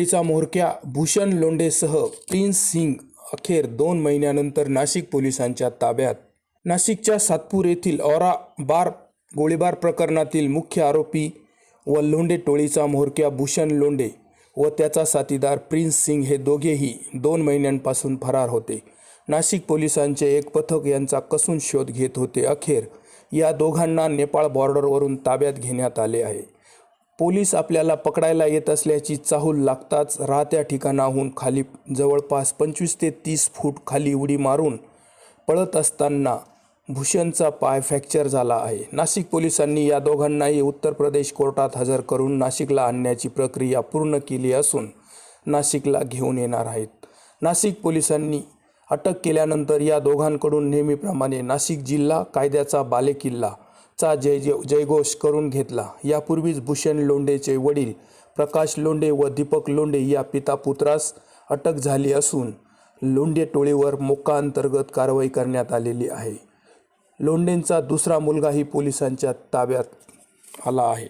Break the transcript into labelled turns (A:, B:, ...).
A: टोळीचा म्होरक्या भूषण लोंढेसह प्रिन्स सिंग अखेर 2 महिन्यानंतर नाशिक पोलिसांच्या ताब्यात। नाशिकच्या सातपूर येथील औरा बार गोळीबार प्रकरणातील मुख्य आरोपी व लोंढे टोळीचा म्होरक्या भूषण लोंढे व त्याचा साथीदार प्रिन्स सिंग हे दोघेही 2 महिन्यांपासून फरार होते। नाशिक पोलिसांचे एक पथक यांचा कसून शोध घेत होते। अखेर या दोघांना नेपाळ बॉर्डरवरून ताब्यात घेण्यात आले आहे। पोलीस आपल्याला पकडायला येत असल्याची चाहूल लागताच राहत्या ठिकाणाहून खाली जवळपास 25 ते 30 फूट खाली उडी मारून पळत असताना भूषणचा पाय फ्रॅक्चर झाला आहे। नाशिक पोलिसांनी या दोघांनाही उत्तर प्रदेश कोर्टात हजर करून नाशिकला आणण्याची प्रक्रिया पूर्ण केली असून नाशिकला घेऊन येणार आहेत। नाशिक पोलिसांनी अटक केल्यानंतर या दोघांकडून नेहमीप्रमाणे नाशिक जिल्हा कायद्याचा बालेकिल्ला चा जयघोष करून घेतला। यापूर्वीच भूषण लोंढेचे वडील प्रकाश लोंढे व दीपक लोंढे या पिता पुत्रास अटक झाली असून लोंढे टोळीवर मोक्का अंतर्गत कारवाई करण्यात आलेली आहे। लोंढेंचा दुसरा मुलगाही पोलिसांच्या ताब्यात आला आहे।